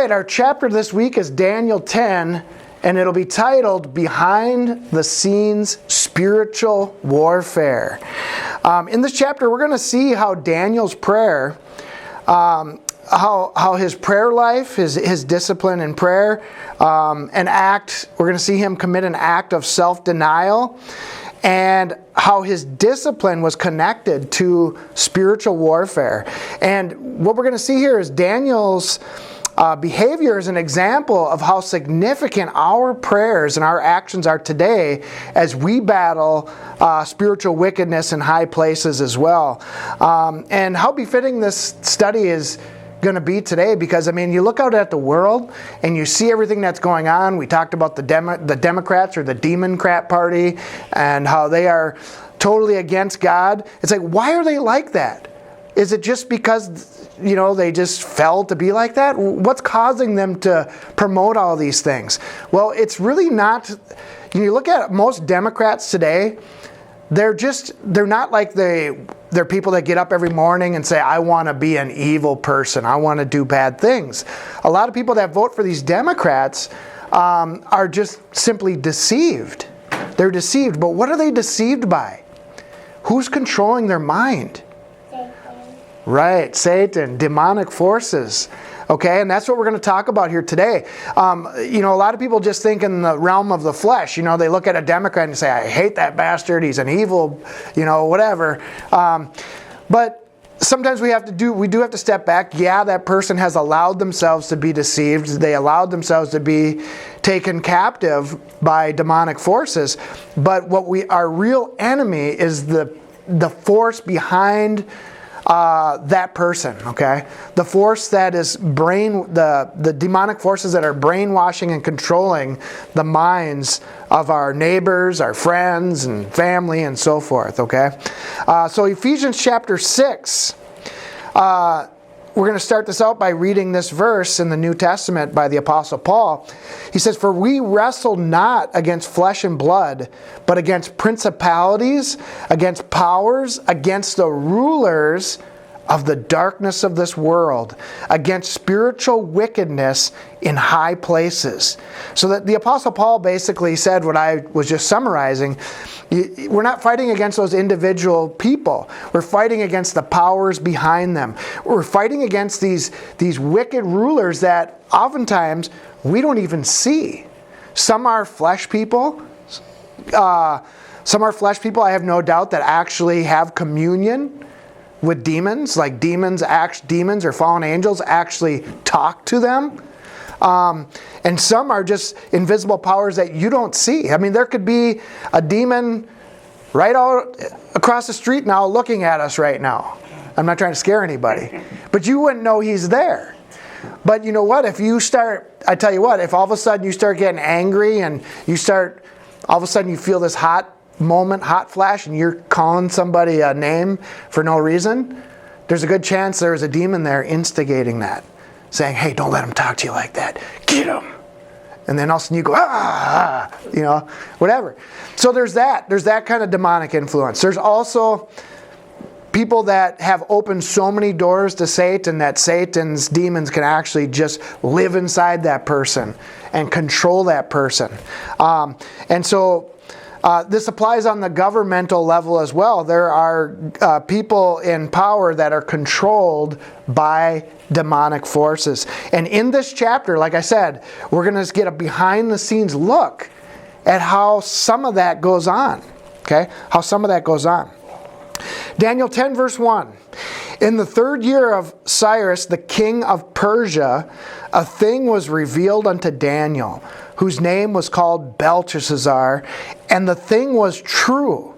right, our chapter this week is Daniel 10, and it'll be titled Behind the Scenes Spiritual Warfare. In this chapter, we're going to see how Daniel's prayer, how his prayer life, his discipline in prayer, we're going to see him commit an act of self-denial, and how his discipline was connected to spiritual warfare. And what we're going to see here is Daniel's behavior is an example of how significant our prayers and our actions are today as we battle spiritual wickedness in high places as well. And how befitting this study is going to be today, because you look out at the world and you see everything that's going on. We talked about the Democrats, or the Democrat Party, and how they are totally against God. It's like, why are they like that? Is it just because, they just fell to be like that? What's causing them to promote all these things? Well, it's really not. You look at most Democrats today, they're not like they're people that get up every morning and say, I want to be an evil person. I want to do bad things. A lot of people that vote for these Democrats are just simply deceived. They're deceived. But what are they deceived by? Who's controlling their mind? Right, Satan, demonic forces. Okay, and that's what we're going to talk about here today. A lot of people just think in the realm of the flesh. They look at a Democrat and say, I hate that bastard, he's an evil, whatever. But sometimes we do have to step back. Yeah, that person has allowed themselves to be deceived. They allowed themselves to be taken captive by demonic forces. But our real enemy is the force behind that person, okay? The force that is the demonic forces that are brainwashing and controlling the minds of our neighbors, our friends, and family, and so forth, okay? So Ephesians chapter 6, we're going to start this out by reading this verse in the New Testament by the Apostle Paul. He says, For we wrestle not against flesh and blood, but against principalities, against powers, against the rulers of the darkness of this world, against spiritual wickedness in high places. So that the Apostle Paul basically said what I was just summarizing. We're not fighting against those individual people. We're fighting against the powers behind them. We're fighting against these wicked rulers that oftentimes we don't even see. Some are flesh people. I have no doubt, that actually have communion with demons, like demons or fallen angels actually talk to them. And some are just invisible powers that you don't see. There could be a demon right out across the street now looking at us right now. I'm not trying to scare anybody. But you wouldn't know he's there. But you know what? If all of a sudden you start getting angry and all of a sudden you feel this hot flash, and you're calling somebody a name for no reason, there's a good chance there's a demon there instigating that, saying, hey, don't let him talk to you like that. Get him. And then all of a sudden you go, whatever. So there's that kind of demonic influence. There's also people that have opened so many doors to Satan that Satan's demons can actually just live inside that person and control that person. This applies on the governmental level as well. There are people in power that are controlled by demonic forces. And in this chapter, like I said, we're going to get a behind-the-scenes look at how some of that goes on. Okay? How some of that goes on. Daniel 10, verse 1. In the 3rd year of Cyrus, the king of Persia, a thing was revealed unto Daniel, whose name was called Belteshazzar, and the thing was true.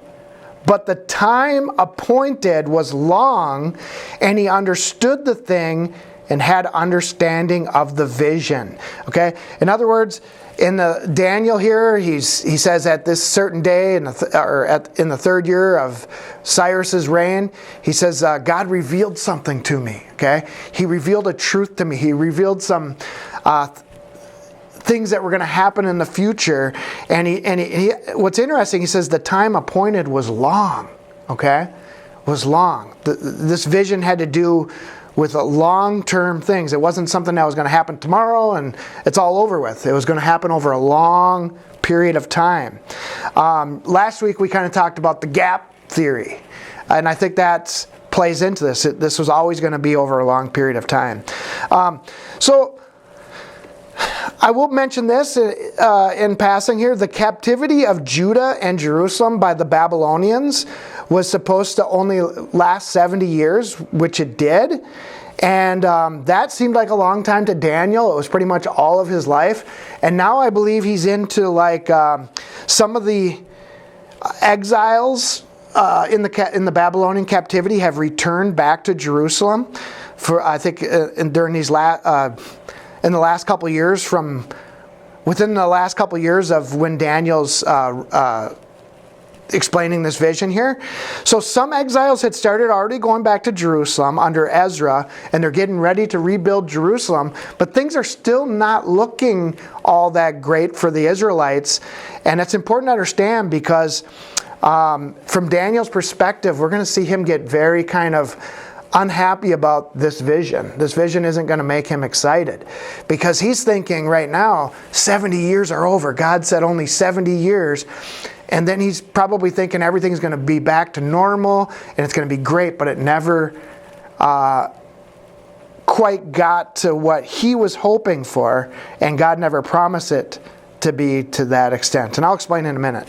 But the time appointed was long, and he understood the thing and had understanding of the vision. Okay? In other words, in the Daniel here, he says at this certain day in the 3rd year of Cyrus's reign, he says God revealed something to me. Okay, He revealed a truth to me. He revealed some things that were going to happen in the future. And he what's interesting, he says the time appointed was long. Okay, was long. This vision had to do with long-term things. It wasn't something that was going to happen tomorrow and it's all over with. It was going to happen over a long period of time. Last week we kind of talked about the gap theory, and I think that plays into this. This was always going to be over a long period of time. So I will mention this in passing here. The captivity of Judah and Jerusalem by the Babylonians was supposed to only last 70 years, which it did. And that seemed like a long time to Daniel. It was pretty much all of his life. And now I believe he's into like some of the exiles in the Babylonian captivity have returned back to Jerusalem for, I think, during these in the last couple of years, within the last couple of years of when Daniel's explaining this vision here. So some exiles had started already going back to Jerusalem under Ezra, and they're getting ready to rebuild Jerusalem, but things are still not looking all that great for the Israelites. And it's important to understand because from Daniel's perspective, we're going to see him get very kind of unhappy about this vision. This vision isn't going to make him excited because he's thinking right now, 70 years are over. God said only 70 years. And then he's probably thinking everything's going to be back to normal and it's going to be great, but it never quite got to what he was hoping for, and God never promised it to be to that extent. And I'll explain in a minute.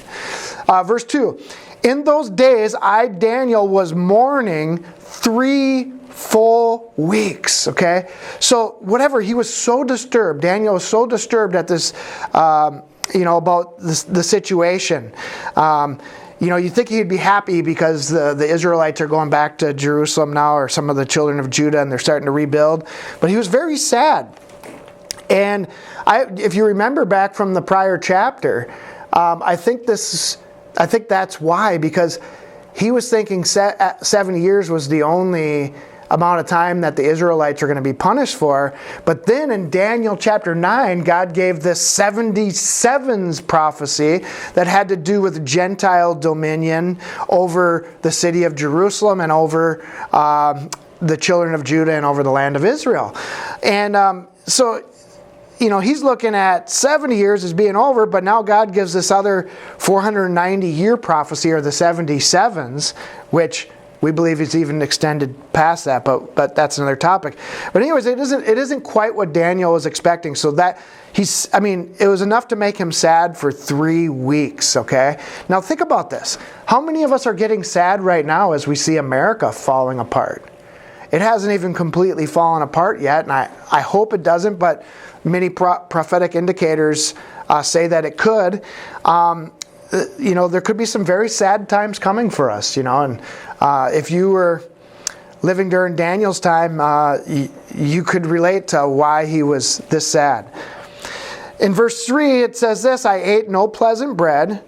Verse 2, in those days I, Daniel, was mourning 3 full weeks. Okay? So whatever, he was so disturbed. Daniel was so disturbed at this, about the situation. You think he'd be happy because the Israelites are going back to Jerusalem now, or some of the children of Judah, and they're starting to rebuild. But he was very sad. And if you remember back from the prior chapter, I think that's why, because he was thinking 70 years was the only amount of time that the Israelites are going to be punished for. But then in Daniel chapter 9, God gave this 77s prophecy that had to do with Gentile dominion over the city of Jerusalem and over the children of Judah and over the land of Israel. And he's looking at 70 years as being over, but now God gives this other 490-year prophecy, or the 77s, which we believe is even extended past that, but that's another topic. But anyways, it isn't quite what Daniel was expecting. So that it was enough to make him sad for 3 weeks, okay? Now think about this. How many of us are getting sad right now as we see America falling apart? It hasn't even completely fallen apart yet, and I hope it doesn't, but many prophetic indicators say that it could. There could be some very sad times coming for us, and if you were living during Daniel's time, you could relate to why he was this sad. In verse 3, it says this, I ate no pleasant bread,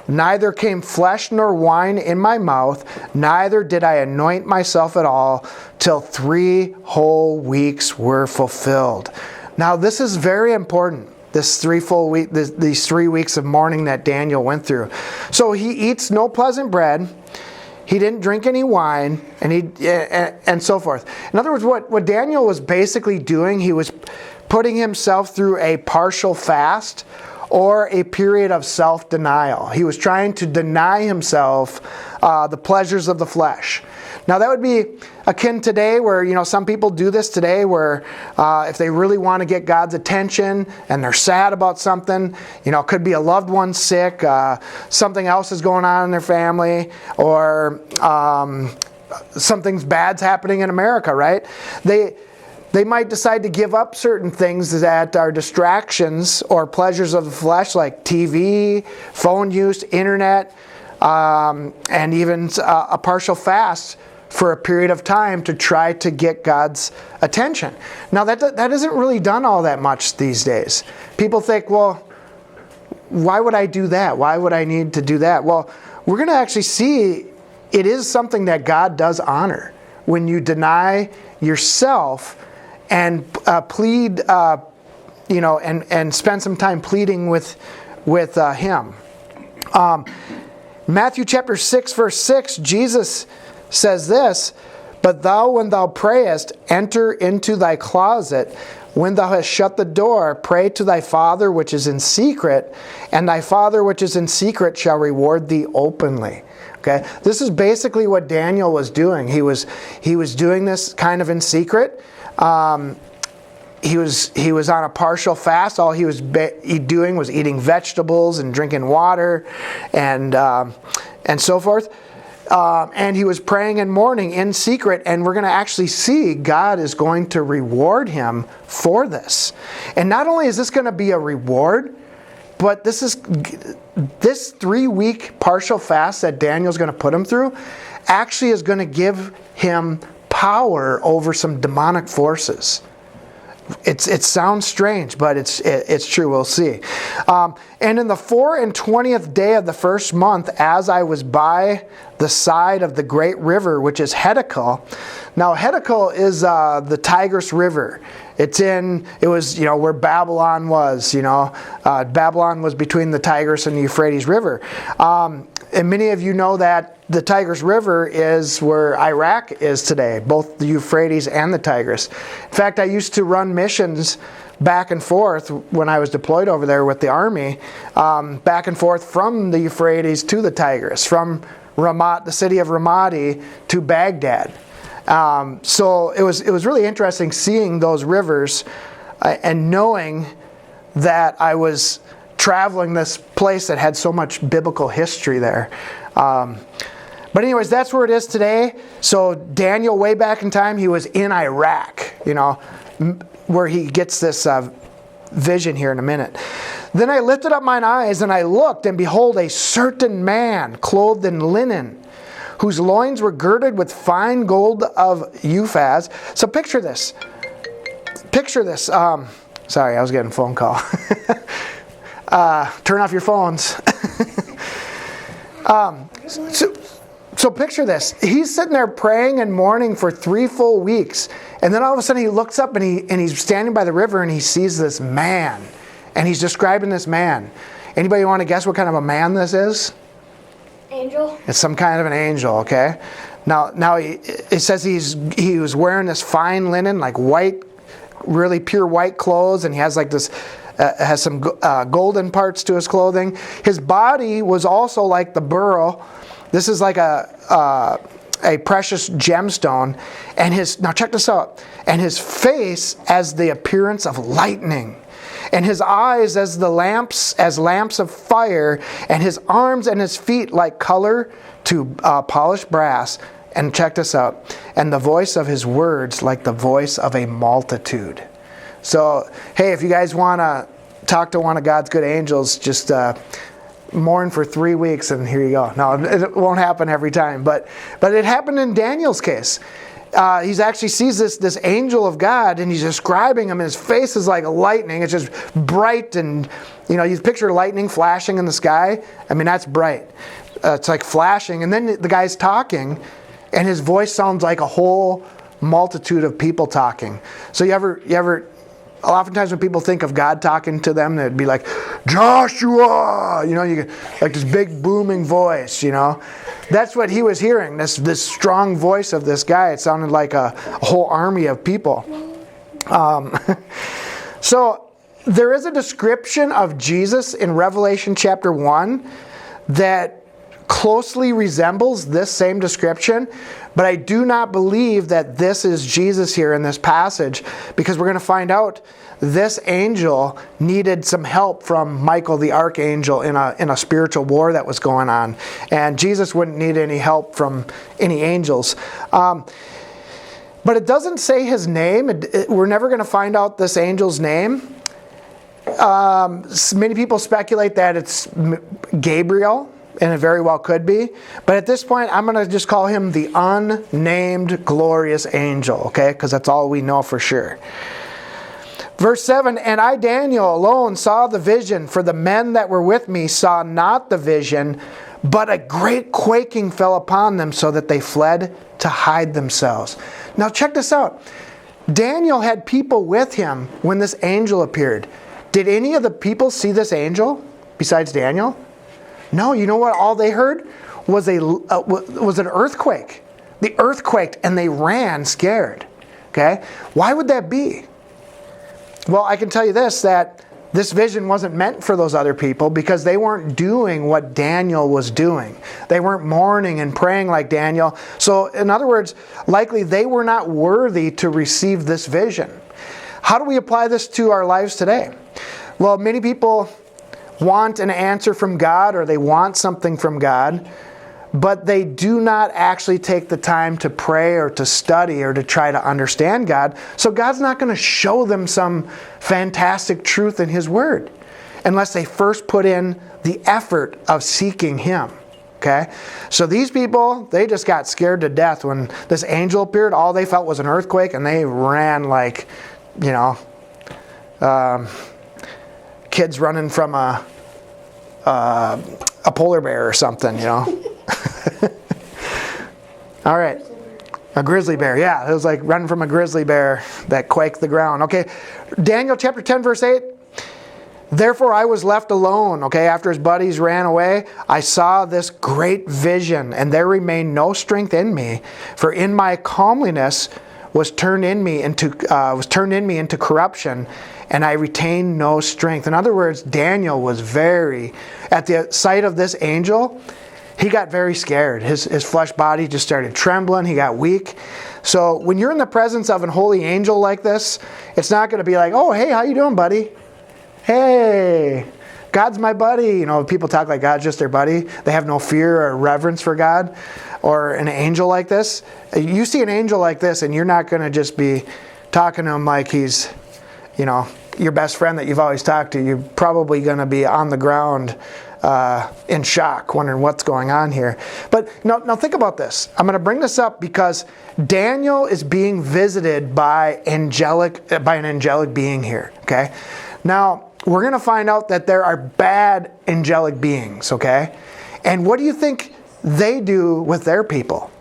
neither came flesh nor wine in my mouth, neither did I anoint myself at all, till 3 whole weeks were fulfilled. Now this is very important. These 3 weeks of mourning that Daniel went through. So he eats no pleasant bread. He didn't drink any wine, and so forth. In other words, what Daniel was basically doing, he was putting himself through a partial fast or a period of self-denial. He was trying to deny himself the pleasures of the flesh. Now that would be akin today where, some people do this today where if they really want to get God's attention and they're sad about something, it could be a loved one sick, something else is going on in their family, or something bad's happening in America, right? They might decide to give up certain things that are distractions or pleasures of the flesh, like TV, phone use, internet, and even a partial fast for a period of time to try to get God's attention. Now that isn't really done all that much these days. People think, well, why would I do that? Why would I need to do that? Well, we're going to actually see it is something that God does honor when you deny yourself and plead, and spend some time pleading with Him. Matthew chapter 6, verse 6, Jesus says this, But thou, when thou prayest, enter into thy closet. When thou hast shut the door, pray to thy Father which is in secret, and thy Father which is in secret shall reward thee openly. Okay, this is basically what Daniel was doing. He was doing this kind of in secret. He was on a partial fast. All he was doing was eating vegetables and drinking water, and so forth. And he was praying and mourning in secret, and we're going to actually see God is going to reward him for this. And not only is this going to be a reward, but this 3-week partial fast that Daniel's going to put him through actually is going to give him power over some demonic forces. It sounds strange, but it's true. We'll see. And in the 24th day of the first month, as I was by the side of the great river, which is Hiddekel. Now, Hiddekel is the Tigris River. It was where Babylon was. Babylon was between the Tigris and the Euphrates River. And many of you know that the Tigris River is where Iraq is today, both the Euphrates and the Tigris. In fact, I used to run missions back and forth when I was deployed over there with the Army, back and forth from the Euphrates to the Tigris, from Ramat, the city of Ramadi, to Baghdad. So it was really interesting seeing those rivers and knowing that I was traveling this place that had so much biblical history there. But anyways, that's where it is today. So Daniel, way back in time, he was in Iraq, where he gets this vision here in a minute. Then I lifted up mine eyes, and I looked, and behold, a certain man clothed in linen, whose loins were girded with fine gold of Uphaz. So picture this. Sorry, I was getting a phone call. Turn off your phones. So picture this. He's sitting there praying and mourning for 3 full weeks. And then all of a sudden he looks up and he's standing by the river and he sees this man. And he's describing this man. Anybody want to guess what kind of a man this is? Angel. It's some kind of an angel, okay? Now it says he was wearing this fine linen, like white, really pure white clothes, and he has like this, has some golden parts to his clothing. His body was also like the beryl. This is like a precious gemstone. And now check this out. And his face as the appearance of lightning. And his eyes as lamps of fire, and his arms and his feet like color to polished brass. And check this out. And the voice of his words like the voice of a multitude. So, hey, if you guys want to talk to one of God's good angels, just mourn for 3 weeks, and here you go. No, it won't happen every time, but it happened in Daniel's case. He actually sees this angel of God, and he's describing him, and his face is like lightning. It's just bright, and you picture lightning flashing in the sky. I mean, that's bright. It's like flashing, and then the guy's talking, and his voice sounds like a whole multitude of people talking. So you ever oftentimes when people think of God talking to them, they'd be like, Joshua! You get like this big booming voice, That's what he was hearing, this strong voice of this guy. It sounded like a whole army of people. So there is a description of Jesus in Revelation chapter 1 that closely resembles this same description, but I do not believe that this is Jesus here in this passage, because we're going to find out this angel needed some help from Michael the Archangel in a spiritual war that was going on, and Jesus wouldn't need any help from any angels. But it doesn't say his name. We're never going to find out this angel's name. Many people speculate that it's Gabriel, and it very well could be. But at this point, I'm going to just call him the unnamed glorious angel, okay? Because that's all we know for sure. Verse 7, and I, Daniel, alone saw the vision, for the men that were with me saw not the vision, but a great quaking fell upon them, so that they fled to hide themselves. Now check this out. Daniel had people with him when this angel appeared. Did any of the people see this angel besides Daniel? No, you know what all they heard was an earthquake. The earth quaked and they ran scared. Okay? Why would that be? Well, I can tell you this, that this vision wasn't meant for those other people because they weren't doing what Daniel was doing. They weren't mourning and praying like Daniel. So, in other words, likely they were not worthy to receive this vision. How do we apply this to our lives today? Well, many people want an answer from God, or they want something from God, but they do not actually take the time to pray or to study or to try to understand God. So God's not going to show them some fantastic truth in His Word unless they first put in the effort of seeking Him. Okay? So these people, they just got scared to death when this angel appeared. All they felt was an earthquake, and they ran like, kids running from a polar bear or something, All right. A grizzly bear. Yeah, it was like running from a grizzly bear that quaked the ground. Okay. Daniel chapter 10 verse 8. Therefore I was left alone. Okay, after his buddies ran away, I saw this great vision, and there remained no strength in me, for in my comeliness was turned in me into corruption, and I retained no strength. In other words, Daniel was at the sight of this angel, he got very scared. His flesh body just started trembling. He got weak. So when you're in the presence of an holy angel like this, it's not going to be like, oh, hey, how you doing, buddy? Hey, God's my buddy. People talk like God's just their buddy. They have no fear or reverence for God. Or an angel like this. You see an angel like this, and you're not going to just be talking to him like he's, your best friend that you've always talked to. You're probably going to be on the ground in shock, wondering what's going on here. But now think about this. I'm going to bring this up because Daniel is being visited by an angelic being here. Okay. Now we're going to find out that there are bad angelic beings. Okay. And what do you think they do with their people?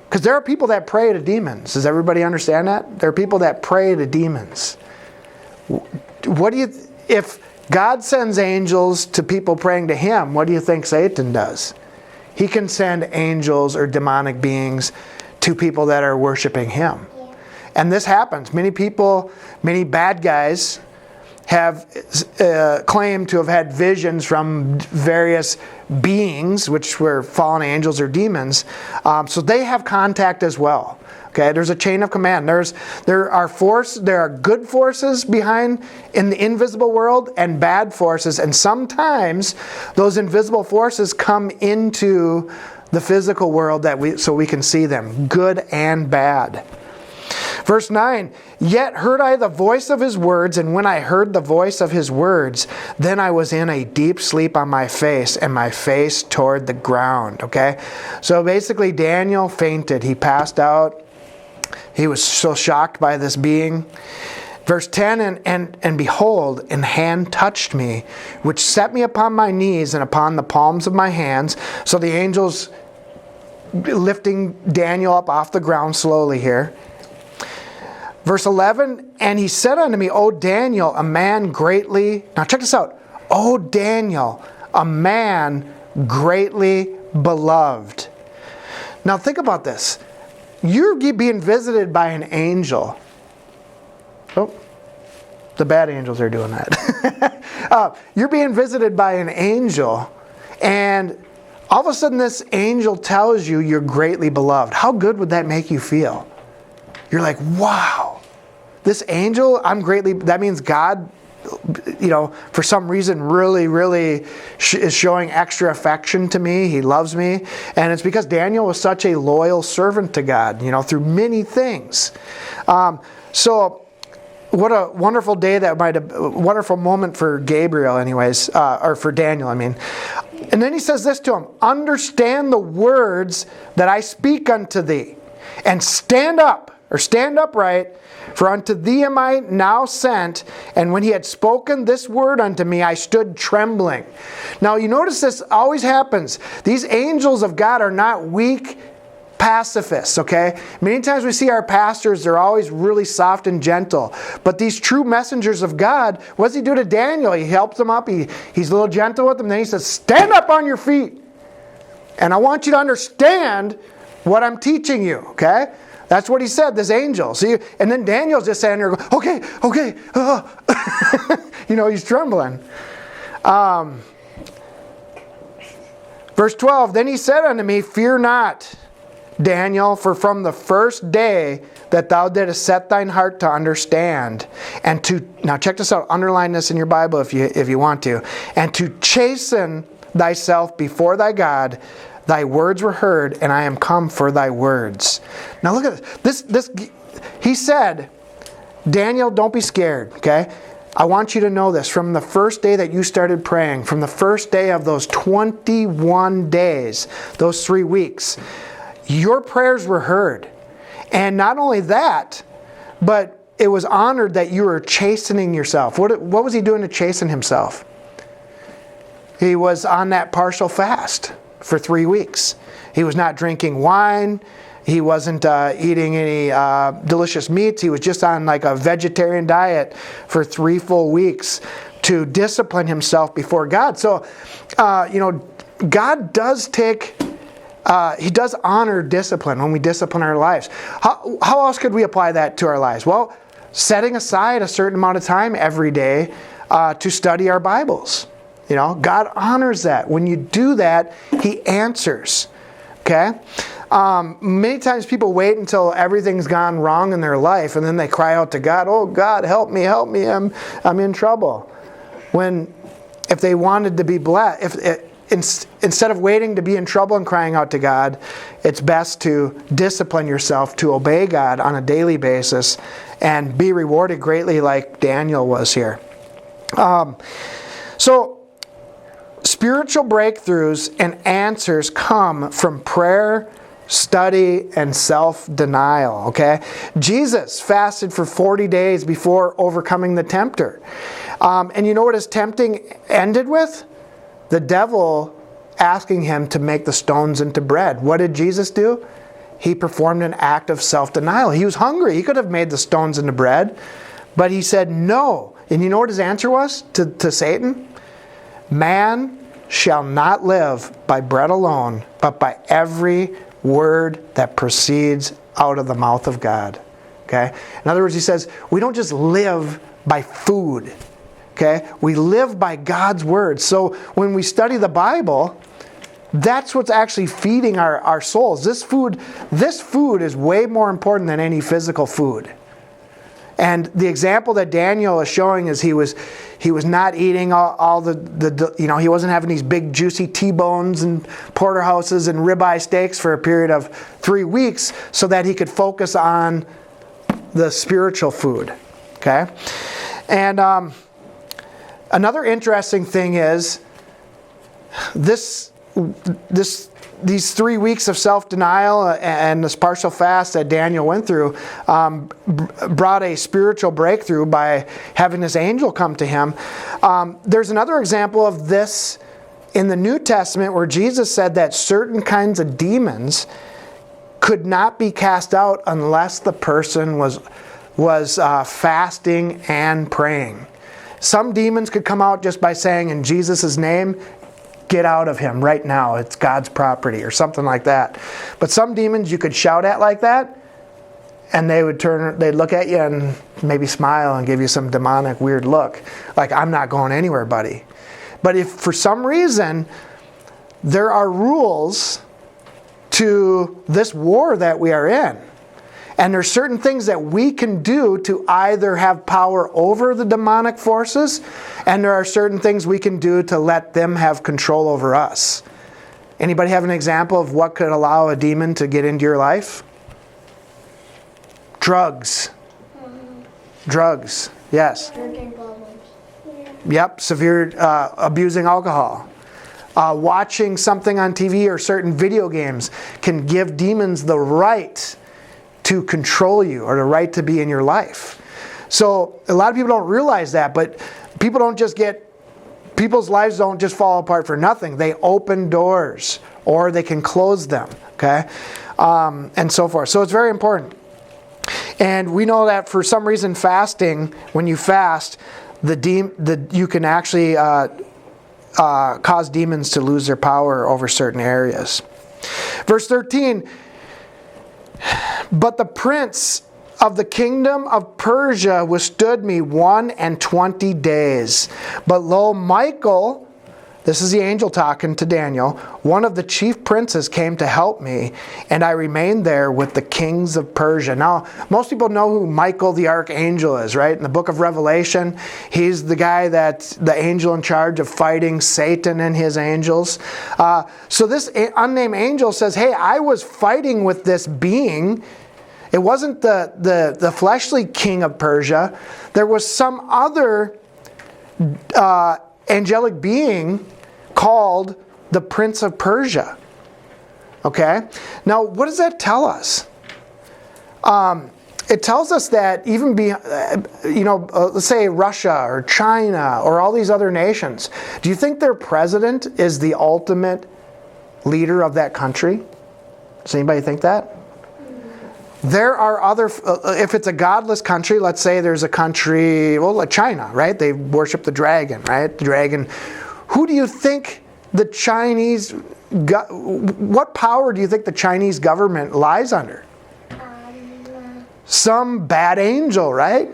Because there are people that pray to demons. Does everybody understand that? There are people that pray to demons. If God sends angels to people praying to Him, what do you think Satan does? He can send angels or demonic beings to people that are worshiping him. And this happens. Many people, many bad guys have claimed to have had visions from various beings, which were fallen angels or demons. So they have contact as well. Okay, there's a chain of command. There are good forces behind in the invisible world and bad forces, and sometimes those invisible forces come into the physical world so we can see them, good and bad. Verse 9, yet heard I the voice of his words, and when I heard the voice of his words, then I was in a deep sleep on my face, and my face toward the ground. Okay, so basically Daniel fainted. He passed out. He was so shocked by this being. Verse 10, and behold, an hand touched me, which set me upon my knees and upon the palms of my hands. So the angel's lifting Daniel up off the ground slowly here. Verse 11, and he said unto me, O Daniel, a man greatly... Now check this out. O Daniel, a man greatly beloved. Now think about this. You're being visited by an angel. Oh, the bad angels are doing that. You're being visited by an angel, and all of a sudden this angel tells you you're greatly beloved. How good would that make you feel? You're like, wow, this angel, that means God, for some reason really, really is showing extra affection to me. He loves me. And it's because Daniel was such a loyal servant to God, through many things. So what a wonderful day wonderful moment for Gabriel anyways, or for Daniel, I mean. And then he says this to him, understand the words that I speak unto thee, and stand upright, for unto thee am I now sent. And when he had spoken this word unto me, I stood trembling. Now you notice this always happens. These angels of God are not weak pacifists, okay? Many times we see our pastors, they're always really soft and gentle. But these true messengers of God, what does he do to Daniel? He helps him up. He's a little gentle with him. Then he says, stand up on your feet. And I want you to understand what I'm teaching you, okay? That's what he said, this angel. See, and then Daniel's just standing there going, okay. He's trembling. Verse 12, then he said unto me, fear not, Daniel, for from the first day that thou didst set thine heart to understand, and to, now check this out, underline this in your Bible if you want to, and to chasten thyself before thy God, thy words were heard, and I am come for thy words. Now look at this. He said, Daniel, don't be scared, okay? I want you to know this. From the first day that you started praying, from the first day of those 21 days, those 3 weeks, your prayers were heard. And not only that, but it was honored that you were chastening yourself. What was he doing to chasten himself? He was on that partial fast for 3 weeks. He was not drinking wine. He wasn't eating any delicious meats. He was just on like a vegetarian diet for 3 full weeks to discipline himself before God. So, God does take, He does honor discipline when we discipline our lives. How else could we apply that to our lives? Well, setting aside a certain amount of time every day to study our Bibles. God honors that. When you do that, He answers. Okay? Many times people wait until everything's gone wrong in their life and then they cry out to God, oh God, help me, I'm in trouble. If they wanted to be blessed, instead of waiting to be in trouble and crying out to God, it's best to discipline yourself to obey God on a daily basis and be rewarded greatly like Daniel was here. So, spiritual breakthroughs and answers come from prayer, study, and self-denial, okay? Jesus fasted for 40 days before overcoming the tempter. And you know what his tempting ended with? The devil asking him to make the stones into bread. What did Jesus do? He performed an act of self-denial. He was hungry. He could have made the stones into bread, but he said no. And you know what his answer was to Satan? Man shall not live by bread alone, but by every word that proceeds out of the mouth of God. Okay? In other words, he says, we don't just live by food. Okay? We live by God's word. So when we study the Bible, that's what's actually feeding our souls. This food is way more important than any physical food. And the example that Daniel is showing is he was not eating all the he wasn't having these big juicy T-bones and porterhouses and ribeye steaks for a period of 3 weeks so that he could focus on the spiritual food. Okay? And another interesting thing is these 3 weeks of self-denial and this partial fast that Daniel went through brought a spiritual breakthrough by having this angel come to him. There's another example of this in the New Testament where Jesus said that certain kinds of demons could not be cast out unless the person was fasting and praying. Some demons could come out just by saying in Jesus' name, get out of him right now. It's God's property or something like that. But some demons you could shout at like that and they'd look at you and maybe smile and give you some demonic weird look. Like, I'm not going anywhere, buddy. But if for some reason there are rules to this war that we are in, and there's certain things that we can do to either have power over the demonic forces, and there are certain things we can do to let them have control over us. Anybody have an example of what could allow a demon to get into your life? Drugs. Drugs, yes. Drinking problems. Yep, severe abusing alcohol. Watching something on TV or certain video games can give demons the right to control you or the right to be in your life. So a lot of people don't realize that, but people's lives don't just fall apart for nothing. They open doors or they can close them, okay? And so forth. So it's very important. And we know that for some reason fasting, when you fast, you can actually cause demons to lose their power over certain areas. Verse 13, But the prince of the kingdom of Persia withstood me 21 days. But lo, Michael, this is the angel talking to Daniel, one of the chief princes came to help me, and I remained there with the kings of Persia. Now, most people know who Michael the Archangel is, right? In the book of Revelation, he's the guy that's the angel in charge of fighting Satan and his angels. So this unnamed angel says, hey, I was fighting with this being. It wasn't the fleshly king of Persia. There was some other angelic being called the Prince of Persia. Okay? Now, what does that tell us? It tells us that even let's say Russia or China or all these other nations, do you think their president is the ultimate leader of that country? Does anybody think that? There are other, if it's a godless country, let's say there's a country, like China, right? They worship the dragon, right? The dragon. Who do you think the Chinese, what power do you think the Chinese government lies under? Some bad angel, right?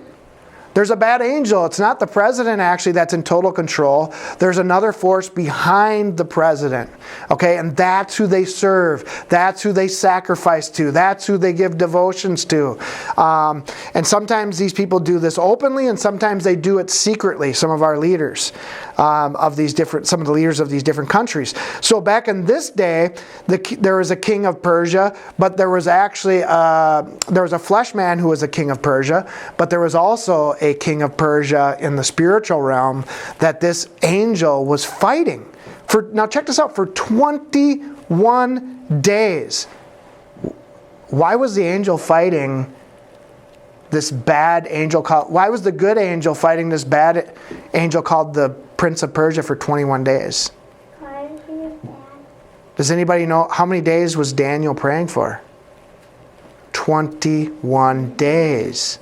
There's a bad angel. It's not the president actually that's in total control. There's another force behind the president. Okay, and that's who they serve. That's who they sacrifice to. That's who they give devotions to. And sometimes these people do this openly, and sometimes they do it secretly. Some of our leaders some of the leaders of these different countries. So back in this day, there was a king of Persia, but there was actually there was a flesh man who was a king of Persia, but there was also a king of Persia in the spiritual realm that this angel was fighting for. Now check this out, for 21 days. Why was the angel fighting this bad angel why was the good angel fighting this bad angel called the Prince of Persia for 21 days? Does anybody know how many days was Daniel praying for? 21 days.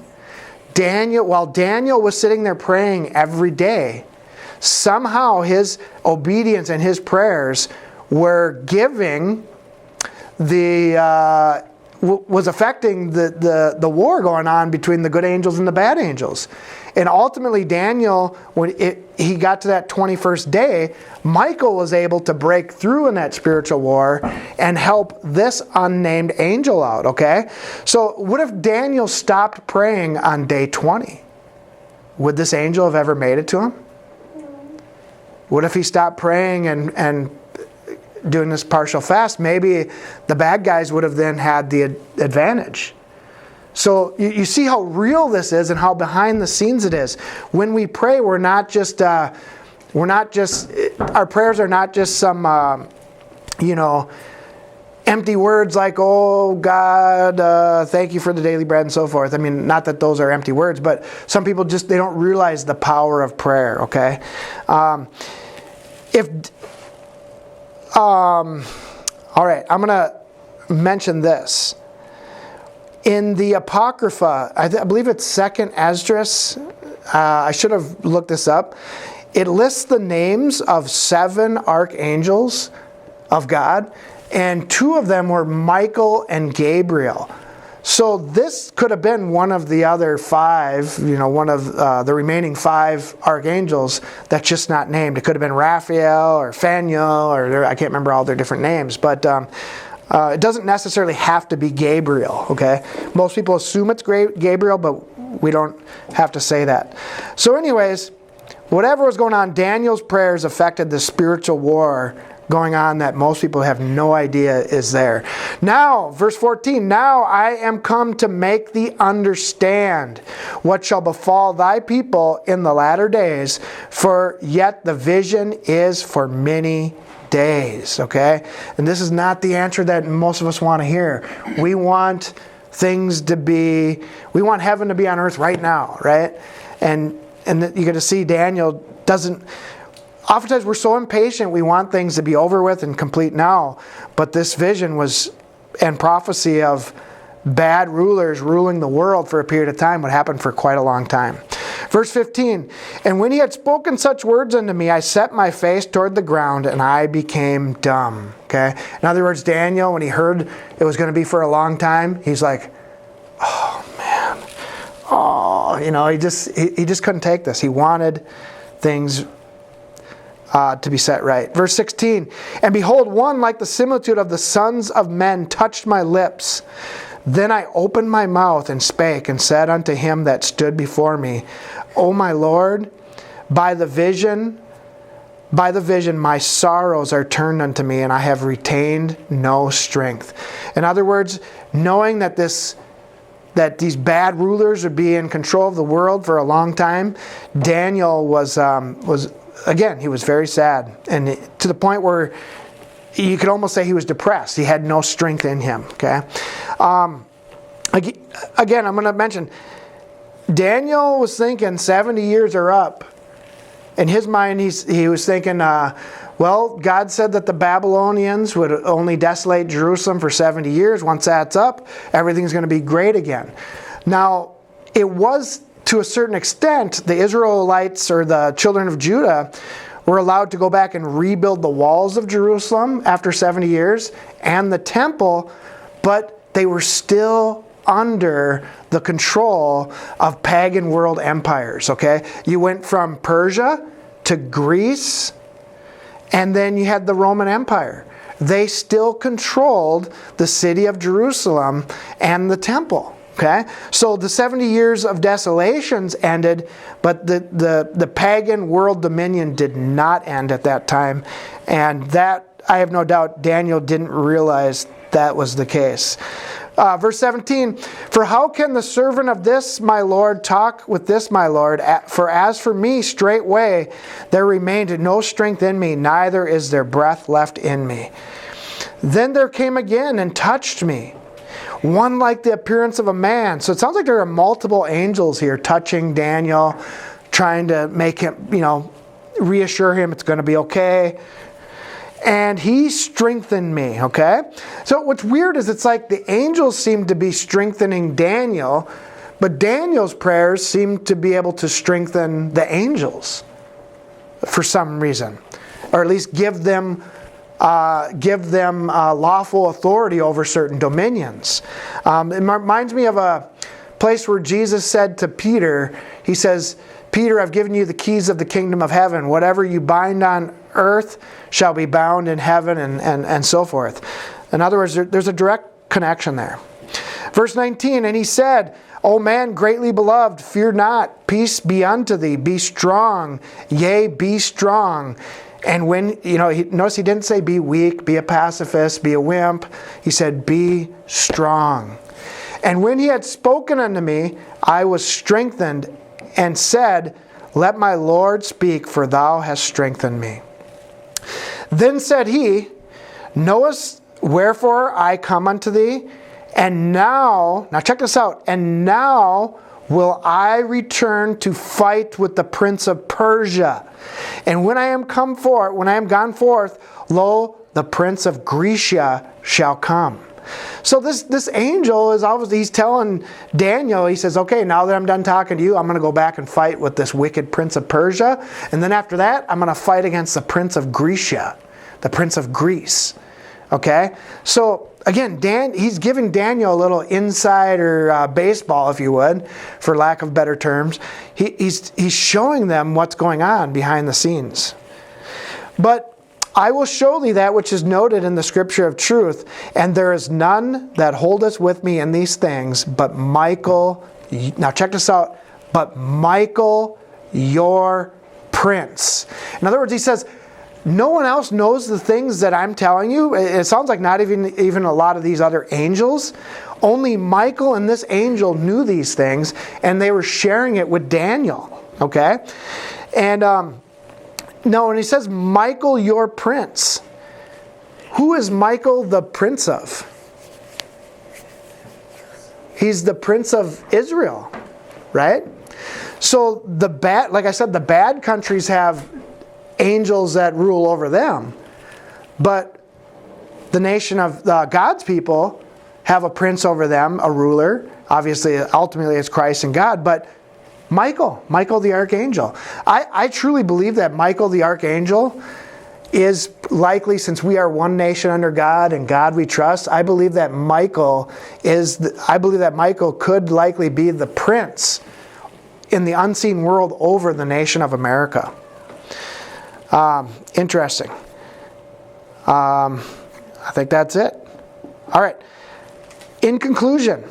While Daniel was sitting there praying every day, somehow his obedience and his prayers were giving was affecting the war going on between the good angels and the bad angels. And ultimately Daniel, when he got to that 21st day, Michael was able to break through in that spiritual war and help this unnamed angel out, okay? So what if Daniel stopped praying on day 20? Would this angel have ever made it to him? What if he stopped praying and doing this partial fast? Maybe the bad guys would have then had the advantage. So you see how real this is and how behind the scenes it is. When we pray, our prayers are not just some, empty words like, oh God, thank you for the daily bread and so forth. I mean, not that those are empty words, but some people they don't realize the power of prayer, okay? All right, I'm going to mention this. In the Apocrypha, I believe it's 2nd Esdras, I should have looked this up. It lists the names of 7 archangels of God, and 2 of them were Michael and Gabriel. So this could have been one of the other 5, one of the remaining 5 archangels that's just not named. It could have been Raphael or Phanuel, or I can't remember all their different names, but it doesn't necessarily have to be Gabriel, okay? Most people assume it's Gabriel, but we don't have to say that. So anyways, whatever was going on, Daniel's prayers affected the spiritual war going on that most people have no idea is there. Now, verse 14, now I am come to make thee understand what shall befall thy people in the latter days, for yet the vision is for many days, okay? And this is not the answer that most of us want to hear. We want heaven to be on earth right now, right? And you get to see Daniel doesn't. Oftentimes we're so impatient, we want things to be over with and complete now. But this vision was, and prophecy of bad rulers ruling the world for a period of time would happen for quite a long time. Verse 15, and when he had spoken such words unto me, I set my face toward the ground, and I became dumb. Okay? In other words, Daniel, when he heard it was going to be for a long time, he's like, oh man, he just couldn't take this. He wanted things to be set right. Verse 16, and behold, one like the similitude of the sons of men touched my lips. Then I opened my mouth and spake and said unto him that stood before me, O my Lord, by the vision my sorrows are turned unto me, and I have retained no strength. In other words, knowing that these bad rulers would be in control of the world for a long time, Daniel was again, he was very sad, and to the point where you could almost say he was depressed. He had no strength in him. Okay. Again, I'm going to mention, Daniel was thinking 70 years are up. In his mind, he was thinking, well, God said that the Babylonians would only desolate Jerusalem for 70 years. Once that's up, everything's going to be great again. Now, it was, to a certain extent, the Israelites or the children of Judah were allowed to go back and rebuild the walls of Jerusalem after 70 years and the temple, but they were still under the control of pagan world empires, okay? You went from Persia to Greece, and then you had the Roman Empire. They still controlled the city of Jerusalem and the temple. Okay, so the 70 years of desolations ended, but the pagan world dominion did not end at that time. And that, I have no doubt, Daniel didn't realize that was the case. Verse 17, for how can the servant of this my Lord talk with this my Lord? For as for me, straightway there remained no strength in me, neither is there breath left in me. Then there came again and touched me, one like the appearance of a man. So it sounds like there are multiple angels here touching Daniel, trying to make him, reassure him it's going to be okay. And he strengthened me, okay? So what's weird is it's like the angels seem to be strengthening Daniel, but Daniel's prayers seem to be able to strengthen the angels for some reason, or at least give them lawful authority over certain dominions. It reminds me of a place where Jesus said to Peter, he says, Peter, I've given you the keys of the kingdom of heaven. Whatever you bind on earth shall be bound in heaven, and so forth. In other words, there's a direct connection there. Verse 19, and he said, O man greatly beloved, fear not, peace be unto thee, be strong, yea, be strong. And when, notice he didn't say be weak, be a pacifist, be a wimp. He said, be strong. And when he had spoken unto me, I was strengthened and said, let my Lord speak, for thou hast strengthened me. Then said he, knowest wherefore I come unto thee? And now check this out, and now will I return to fight with the prince of Persia. And when I am gone forth, lo, the prince of Grecia shall come. So this angel is obviously, he's telling Daniel, he says, okay, now that I'm done talking to you, I'm going to go back and fight with this wicked prince of Persia. And then after that, I'm going to fight against the prince of Grecia, the prince of Greece. Okay? So again, he's giving Daniel a little insider baseball, if you would, for lack of better terms. He's showing them what's going on behind the scenes. But I will show thee that which is noted in the scripture of truth, and there is none that holdeth with me in these things, but Michael, now check this out, but Michael, your prince. In other words, he says, no one else knows the things that I'm telling you. It sounds like not even a lot of these other angels. Only Michael and this angel knew these things, and they were sharing it with Daniel. Okay? And no, and he says, Michael, your prince. Who is Michael the prince of? He's the prince of Israel, right? So like I said, the bad countries have angels that rule over them. But the nation of God's people have a prince over them, a ruler. Obviously, ultimately it's Christ and God, but Michael the Archangel. I truly believe that Michael the Archangel is likely, since we are one nation under God and God we trust, I believe that Michael could likely be the prince in the unseen world over the nation of America. Interesting. I think that's it. All right. In conclusion,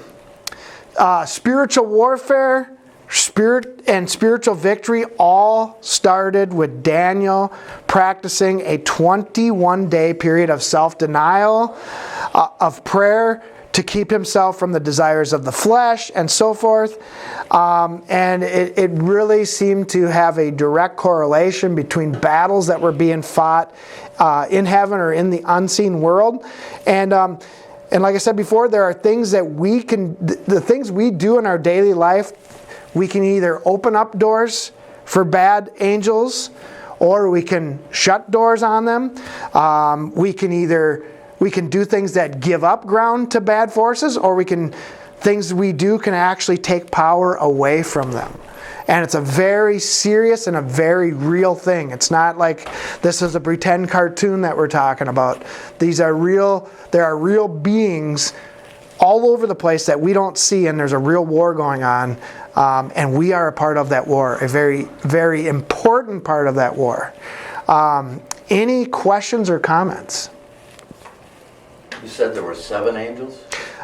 spiritual warfare, spiritual victory all started with Daniel practicing a 21-day period of self-denial, of prayer to keep himself from the desires of the flesh and so forth. And it really seemed to have a direct correlation between battles that were being fought in heaven or in the unseen world. And like I said before, there are things that the things we do in our daily life, we can either open up doors for bad angels, or we can shut doors on them. We can do things that give up ground to bad forces, or things we do can actually take power away from them. And it's a very serious and a very real thing. It's not like this is a pretend cartoon that we're talking about. There are real beings all over the place that we don't see, and there's a real war going on. And we are a part of that war, a very, very important part of that war. Any questions or comments? You said there were 7 angels?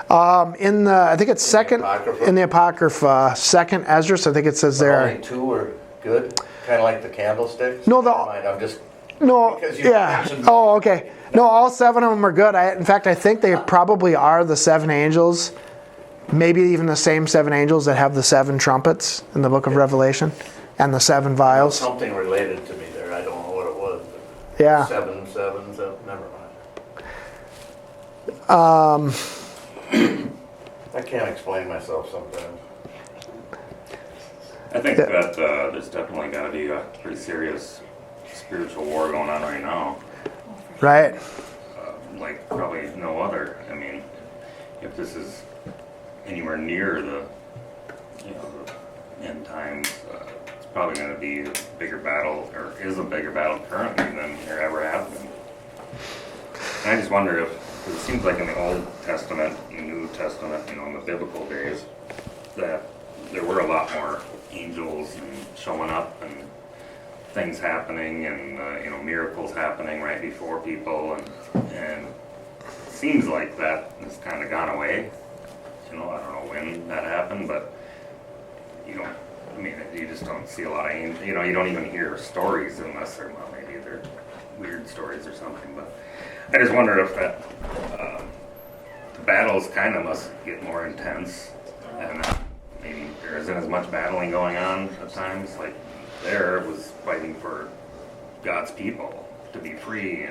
I think it's second in the Apocrypha, second Ezra. I think it says but there. Only 2 were good, kind of like the candlesticks. No, I'm just yeah. Oh, okay. No, all 7 of them are good. In fact, I think they probably are the 7 angels. Maybe even the same 7 angels that have the 7 trumpets in the book of Revelation and the 7 vials. Something related to me there. I don't know what it was. Yeah. 7, never mind. I can't explain myself sometimes. I think that there's definitely got to be a pretty serious spiritual war going on right now. Right. Like probably no other. I mean, if this is anywhere near the end times, it's probably going to be a bigger battle, or is a bigger battle currently than there ever has been. And I just wonder because it seems like in the Old Testament, the New Testament, in the biblical days, that there were a lot more angels and showing up and things happening and miracles happening right before people, and it seems like that has kind of gone away. I don't know when that happened, but you just don't see a lot of angels. You don't even hear stories unless maybe they're weird stories or something. But I just wonder if that the battles kind of must get more intense, and maybe there isn't as much battling going on at times. Like there was fighting for God's people to be free,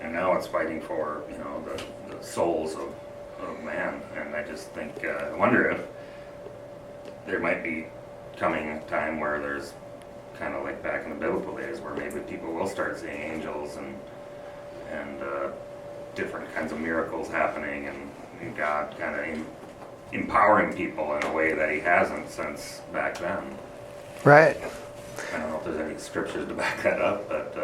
and now it's fighting for the souls of man. And I just think I wonder if there might be coming a time where there's kind of like back in the biblical days where maybe people will start seeing angels and different kinds of miracles happening, and God kind of empowering people in a way that he hasn't since back then. Right. I don't know if there's any scriptures to back that up, but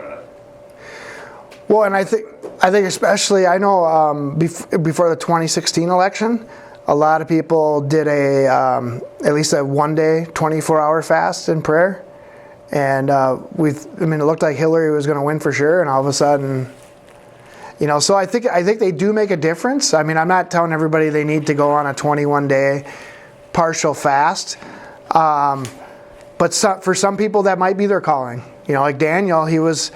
well, and I think especially, I know before the 2016 election, a lot of people did at least a 1-day, 24-hour fast in prayer, and it looked like Hillary was going to win for sure, and all of a sudden, so I think they do make a difference. I'm not telling everybody they need to go on a 21-day partial fast, but for some people that might be their calling. Like Daniel, he was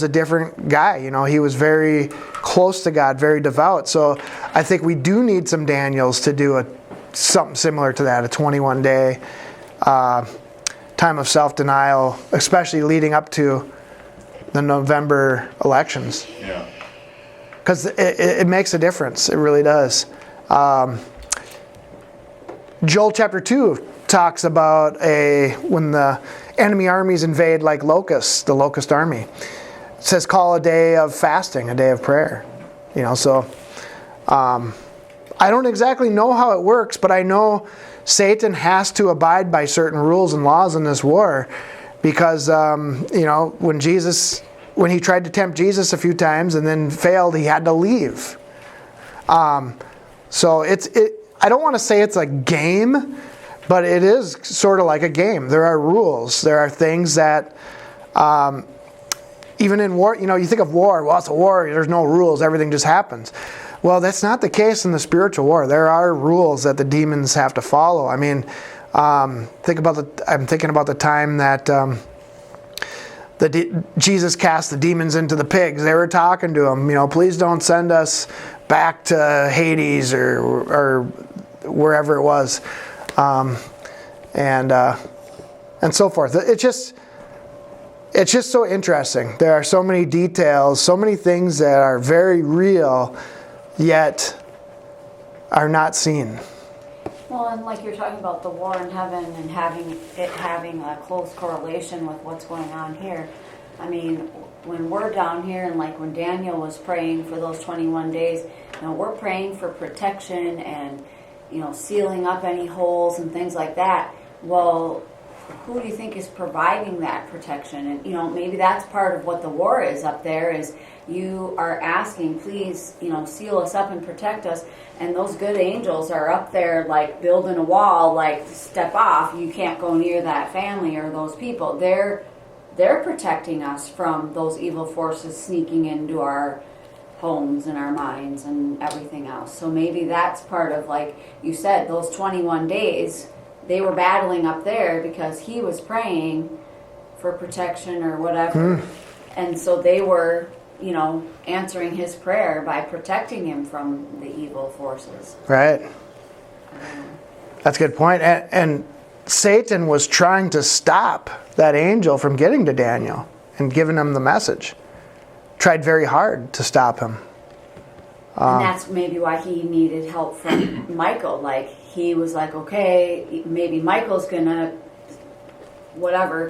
a different guy. He was very close to God, very devout. So I think we do need some Daniels to do something similar to that, a 21-day time of self-denial, especially leading up to the November elections. yeah. Because it makes a difference. It really does. Joel chapter 2 talks about when the enemy armies invade like locusts, the locust army. It says call a day of fasting, a day of prayer. So I don't exactly know how it works, but I know Satan has to abide by certain rules and laws in this war, because when he tried to tempt Jesus a few times and then failed, he had to leave. So I don't want to say it's a game, but it is sort of like a game. There are rules. There are things that, even in war, you think of war, well, it's a war, there's no rules, everything just happens. Well, that's not the case in the spiritual war. There are rules that the demons have to follow. I mean, I'm thinking about the time that Jesus cast the demons into the pigs. They were talking to him, please don't send us back to Hades or wherever it was, and so forth. It's just so interesting. There are so many details, so many things that are very real, yet are not seen. Well, and like you're talking about the war in heaven and having a close correlation with what's going on here. I mean, when we're down here, and like when Daniel was praying for those 21 days, we're praying for protection and, sealing up any holes and things like that. Well, who do you think is providing that protection? And, maybe that's part of what the war is up there, is you are asking, please, seal us up and protect us. And those good angels are up there, like, building a wall, like, step off. You can't go near that family or those people. They're protecting us from those evil forces sneaking into our homes and our minds and everything else. So maybe that's part of, like you said, those 21 days, they were battling up there because he was praying for protection or whatever. And so they were, answering his prayer by protecting him from the evil forces. Right. That's a good point. And Satan was trying to stop that angel from getting to Daniel and giving him the message. Tried very hard to stop him. And that's maybe why he needed help from Michael. Like, he was like, okay, maybe Michael's going to,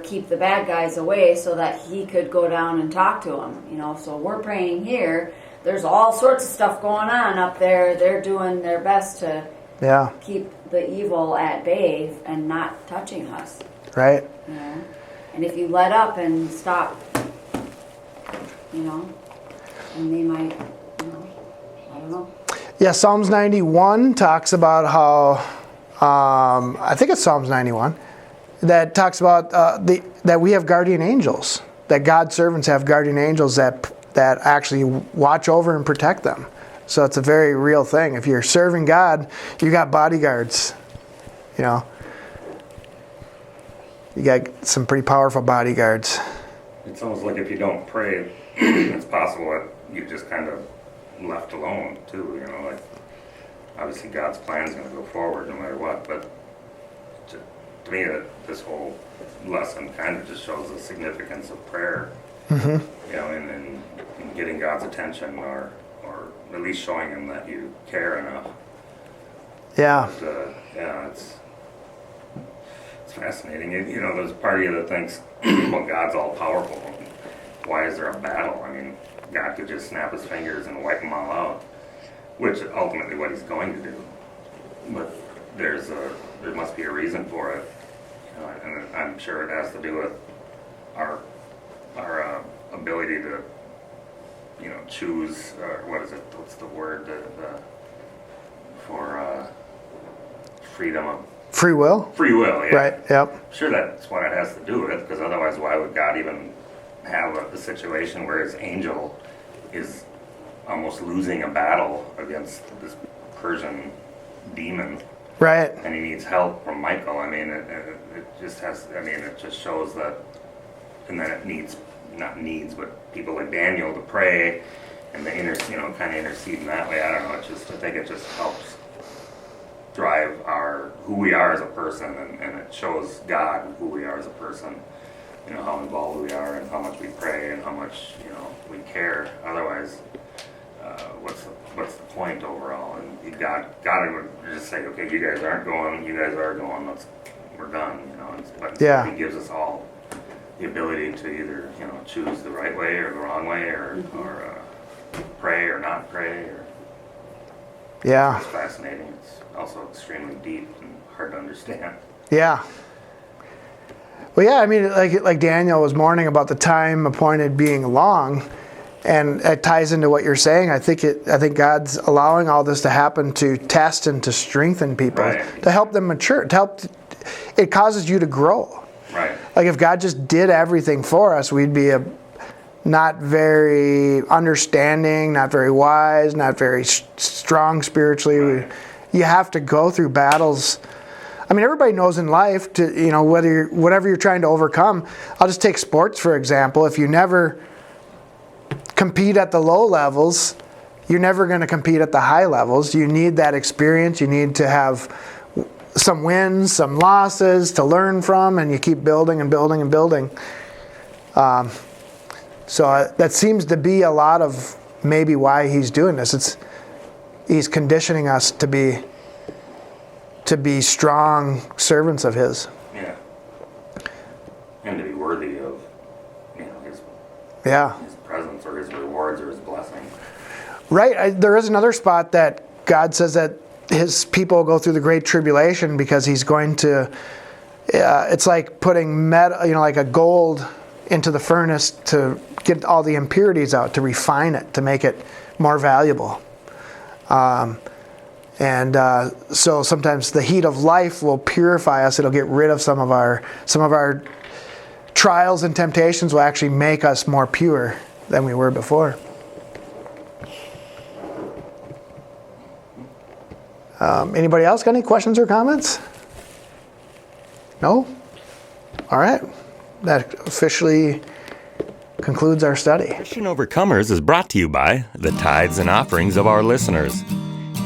keep the bad guys away so that he could go down and talk to him. So we're praying here. There's all sorts of stuff going on up there. They're doing their best to keep the evil at bay and not touching us. Right. And if you let up and stop, and they might, I don't know. Yeah, Psalms 91 talks about how, I think it's Psalms 91, that talks about that we have guardian angels, that God's servants have guardian angels that actually watch over and protect them. So it's a very real thing. If you're serving God, you got bodyguards. You got some pretty powerful bodyguards. It's almost like if you don't pray, it's possible that you just kind of left alone too. Like, obviously God's plan is going to go forward no matter what, but to me, this whole lesson kind of just shows the significance of prayer. In getting God's attention, or at least showing him that you care enough. Yeah. But, it's fascinating. There's a part of you that thinks, well, God's all powerful. Why is there a battle? I mean, God could just snap his fingers and wipe them all out, which is ultimately what he's going to do. But there must be a reason for it, and I'm sure it has to do with our ability to, choose. What's the word for freedom of free will? Free will, yeah. Right. Yep. I'm sure that's what it has to do with, because otherwise, why would God even have a situation where his angel is almost losing a battle against this Persian demon? Right. And he needs help from Michael. I mean, it just has. I mean, it just shows that, and then it needs, not needs, but people like Daniel to pray, and kind of intercede in that way. I don't know. I think it just helps drive who we are as a person, and it shows God who we are as a person. How involved we are, and how much we pray, and how much we care. Otherwise, what's the point overall? And God would just say, okay, you guys aren't going, you guys are going. We're done. But he gives us all the ability to either choose the right way or the wrong way, or pray or not pray. Yeah. It's fascinating. It's also extremely deep and hard to understand. Yeah. Well, yeah, I mean, like Daniel was mourning about the time appointed being long, and it ties into what you're saying. I think God's allowing all this to happen to test and to strengthen people, Right. to help them mature, it causes you to grow. Right. Like if God just did everything for us, we'd be not very understanding, not very wise, not very strong spiritually. Right. You have to go through battles. I mean, everybody knows in life, whatever you're trying to overcome. I'll just take sports, for example. If you never compete at the low levels, you're never going to compete at the high levels. You need that experience. You need to have some wins, some losses to learn from, and you keep building and building and building. So that seems to be a lot of maybe why he's doing this. He's conditioning us to be strong servants of his. Yeah. And to be worthy of, his presence or his rewards or his blessing. Right. There is another spot that God says that his people go through the great tribulation because he's going to, it's like putting metal, like a gold into the furnace to get all the impurities out, to refine it, to make it more valuable. So sometimes the heat of life will purify us. It'll get rid of some of our trials and temptations will actually make us more pure than we were before. Anybody else got any questions or comments? No? All right. That officially concludes our study. Christian Overcomers is brought to you by the tithes and offerings of our listeners.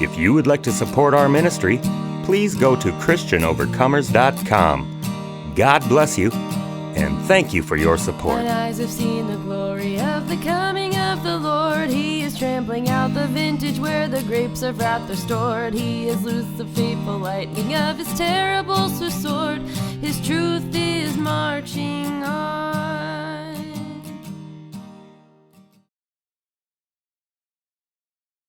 If you would like to support our ministry, please go to ChristianOvercomers.com. God bless you, and thank you for your support. Mine eyes have seen the glory of the coming of the Lord. He is trampling out the vintage where the grapes of wrath are stored. He has loosed the fateful lightning of his terrible sword. His truth is marching